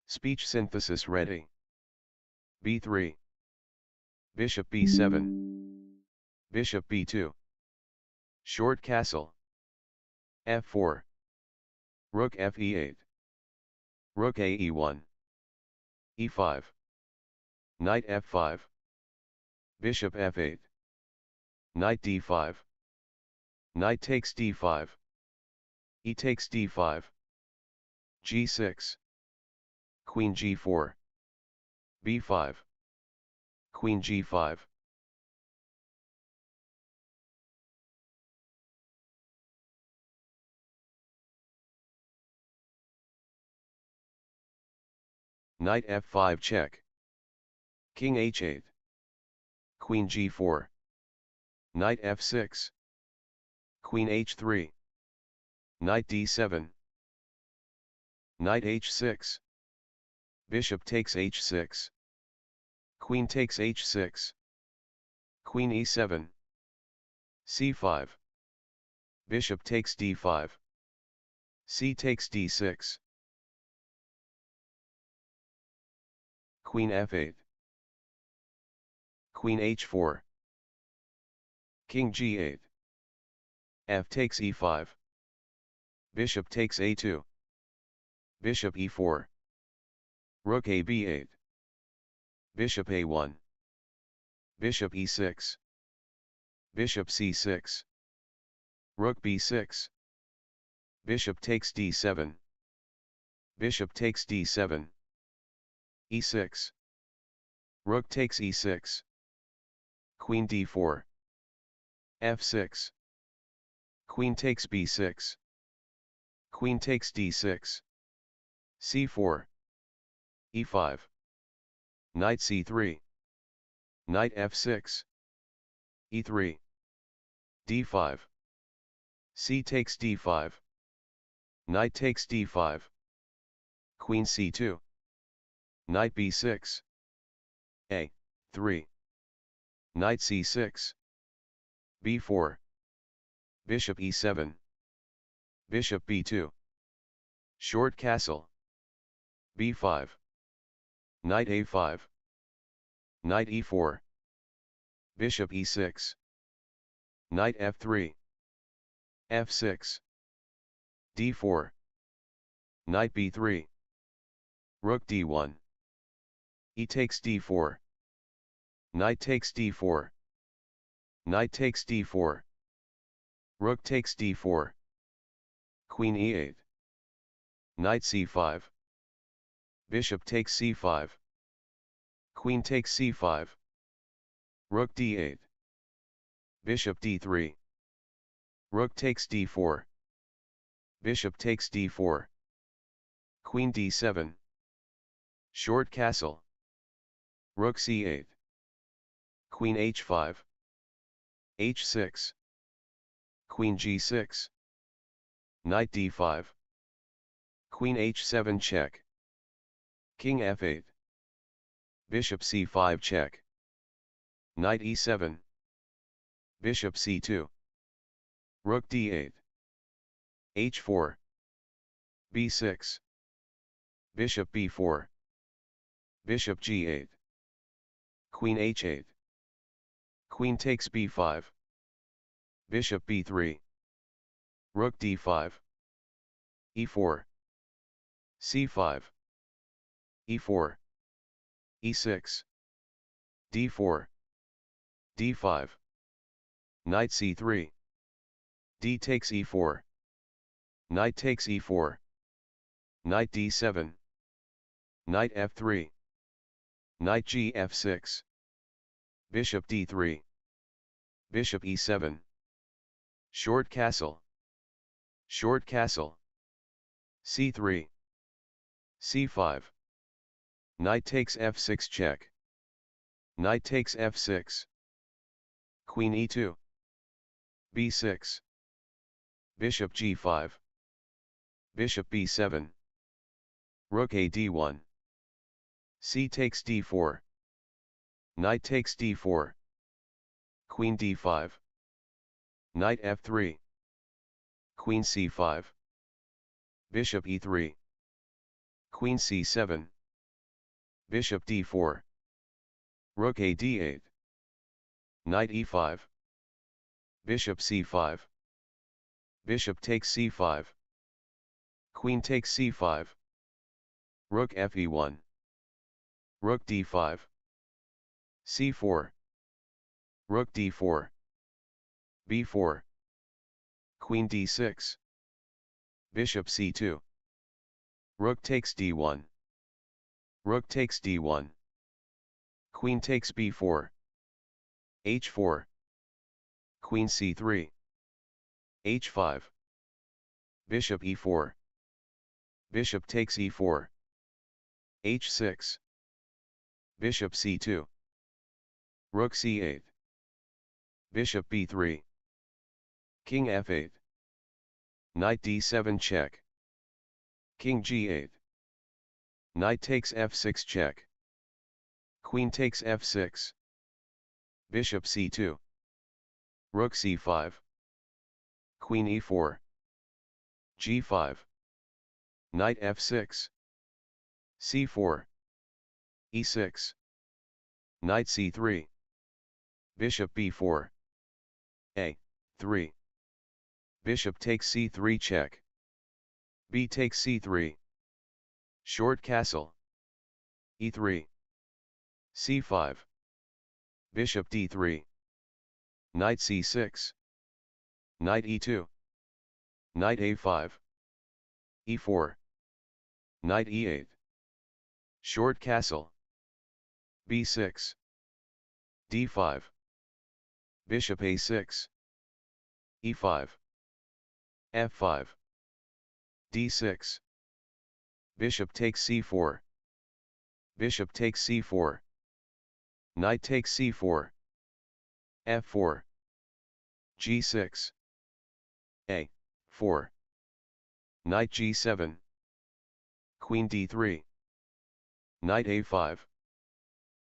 Speech synthesis ready. b3. Bishop b7. Bishop b2. Short castle. f4. Rook f e8. Rook a e1. e5. Knight f5. Bishop f8. Knight d5. Knight takes d5. E takes d5. g6. Queen g4. b5. Queen g5. Knight f5 check. King h8. Queen g4. Knight f6. Queen h3. Knight d7. Knight h6. Bishop takes h6. Queen takes h6. Queen e7. c5. Bishop takes d5. C takes d6. Queen f8. Queen h4. King g8. F takes e5. Bishop takes a2. Bishop e4. Rook a b8. Bishop a1. Bishop e6. Bishop c6. Rook b6. Bishop takes d7. Bishop takes d7. e6. Rook takes e6. Queen d4. f6. Queen takes b6. Queen takes d6. c4. e5. Knight c3. Knight f6. e3. d5. C takes d5. Knight takes d5. Queen c2. Knight b6. a3. Knight c6. b4. Bishop e7. Bishop b2. Short castle. b5. Knight a5. Knight e4. Bishop e6. Knight f3. f6. d4. Knight b3. Rook d1. E takes d4. Knight takes d4. Knight takes d4. Rook takes d4. Queen e8. Knight c5. Bishop takes c5. Queen takes c5. Rook d8. Bishop d3. Rook takes d4. Bishop takes d4. Queen d7. Short castle. Rook c8. Queen h5. h6. Queen g6. Knight d5. Queen h7 check. King f8. Bishop c5 check. Knight e7. Bishop c2. Rook d8. h4. b6. Bishop b4. Bishop g8. Queen h8. Queen takes b5. Bishop b3. Rook d5. e4. c5. e4. e6. d4. d5. Knight c3. D takes e4. Knight takes e4. Knight d7. Knight f3. Knight g f6. Bishop d3. Bishop e7. Short castle. Short castle. c3. c5. Knight takes f6 check. Knight takes f6. Queen e2. b6. Bishop g5. Bishop b7. Rook a d1. C takes d4. Knight takes d4. Queen d5. Knight f3. Queen c5. Bishop e3. Queen c7. Bishop d4. Rook a d8. Knight e5. Bishop c5. Bishop takes c5. Queen takes c5. Rook fe1. Rook d5. c4. Rook d4. b4. Queen d6. Bishop c2. Rook takes d1. Rook takes d1. Queen takes b4. h4. Queen c3. h5. Bishop e4. Bishop takes e4. h6. Bishop c2. Rook c8. Bishop b3. King f8. Knight d7 check. King g8. Knight takes f6 check. Queen takes f6. Bishop c2. Rook c5. Queen e4. g5. Knight f6. c4. e6. Knight c3. Bishop b4. a3. Bishop takes c3 check. B takes c3. Short castle. e3. c5. Bishop d3. Knight c6. Knight e2. Knight a5. e4. Knight e8. Short castle. b6. d5. Bishop a6. e5. f5. d6. Bishop takes c4. Bishop takes c4. Knight takes c4. f4. g6. a4. Knight g7. Queen d3. Knight a5.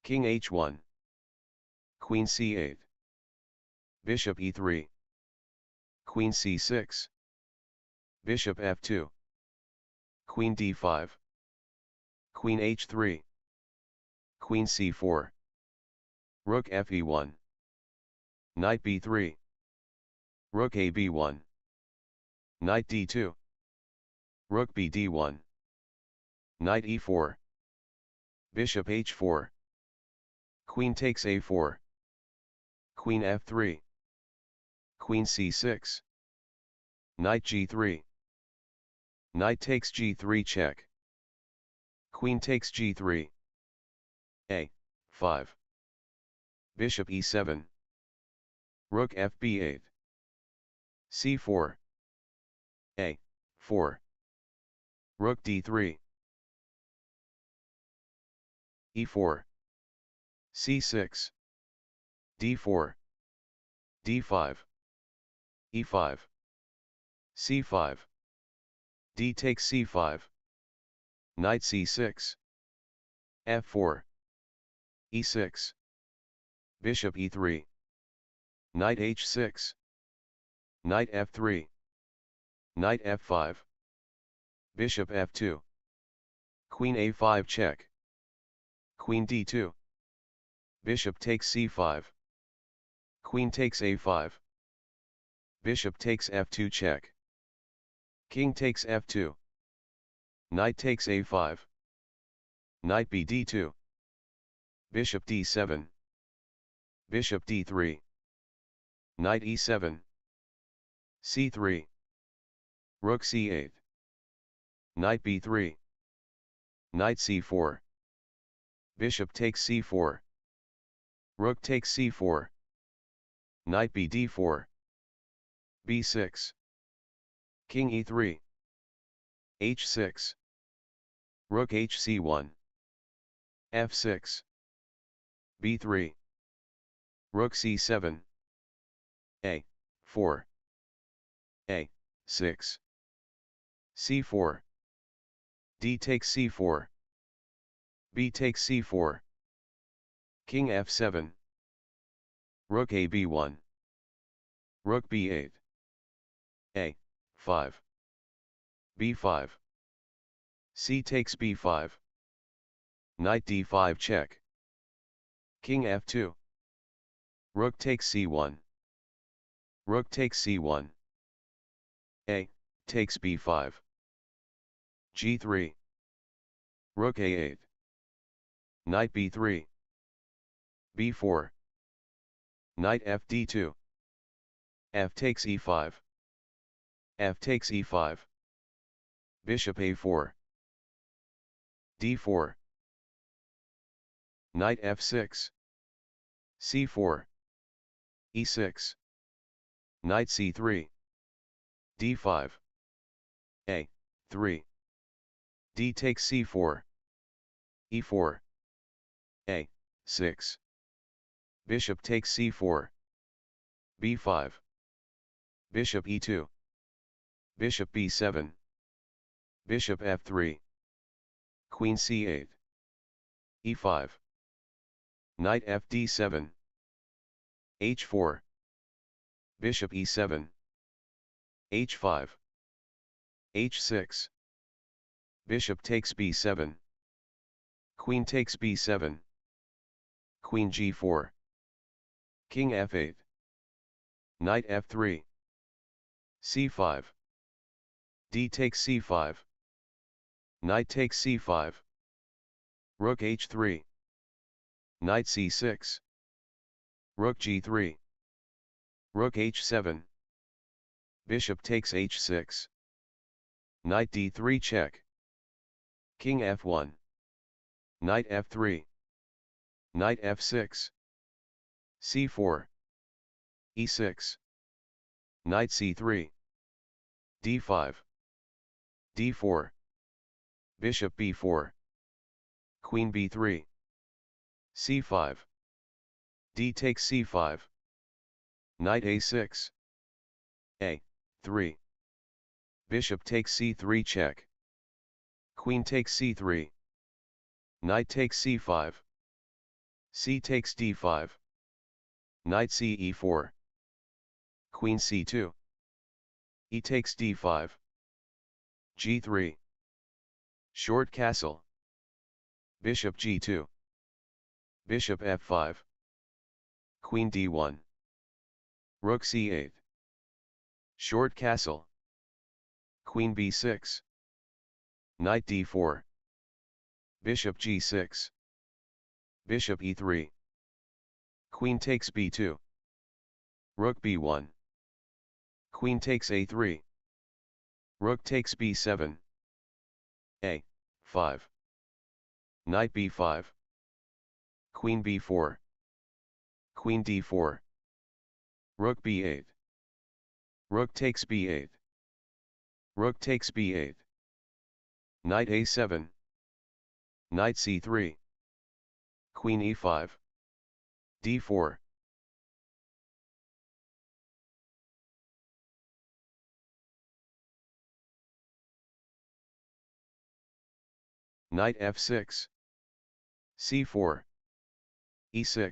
King h1. Queen c8. Bishop e3. Queen c6. Bishop f2. Queen d5. Queen h3. Queen c4. Rook fe1. Knight b3. Rook a b1. Knight d2. Rook b d1. Knight e4. Bishop h4. Queen takes a4. Queen f3. Queen c6. Knight g3. Knight takes g3 check. Queen takes g3. a5. Bishop e7. Rook fb8. c4. a4. Rook d3. e4. c6. d4. d5. e5. c5. d takes c5. Knight c6. f4. e6. Bishop e3. Knight h6. Knight f3. Knight f5. Bishop f2. Queen a5 check. Queen d2. Bishop takes c5. Queen takes a5. Bishop takes f2 check. King takes f2. Knight takes a5. Knight b d2. Bishop d7. Bishop d3. Knight e7. c3. Rook c8. Knight b3. Knight c4. Bishop takes c4. Rook takes c4. Knight b d4. b6. King e3. h6. Rook hc1. f6. b3. Rook c7. a4. a6. c4. d takes c4. b takes c4. King f7. Rook a b1. Rook b8. a5. b5. C takes b5. Knight d5 check. King f2. Rook takes c1. Rook takes c1. A, takes b5. g3. Rook a8. Knight b3. b4. Knight fd2. F takes e5. F takes e5. Bishop a4. d4. Knight f6. c4. e6. Knight c3. d5. a3. D takes c4. e4. a6. Bishop takes c4. b5. Bishop e2. Bishop b7. Bishop f3. Queen c8. e5. Knight fd7. h4. Bishop e7. h5. h6. Bishop takes b7. Queen takes b7. Queen g4. King f8. Knight f3. c5. D takes c5. Knight takes c5. Rook h3. Knight c6. Rook g3. Rook h7. Bishop takes h6. Knight d3 check. King f1. Knight f3. Knight f6. c4. e6. Knight c3. d5. d4. Bishop b4. Queen b3. c5. D takes c5. Knight a6. a3. Bishop takes c3 check. Queen takes c3. Knight takes c5. C takes d5. Knight ce4. Queen c2. E takes d5. g3. Short castle. Bishop g2. Bishop f5. Queen d1. Rook c8. Short castle. Queen b6. Knight d4. Bishop g6. Bishop e3. Queen takes b2. Rook b1. Queen takes a3. Rook takes b7. a5. Knight b5. Queen b4. Queen d4. Rook b8. Rook takes b8. Rook takes b8. Knight a7. Knight c3. Queen e5. d4. Knight f6. c4. e6.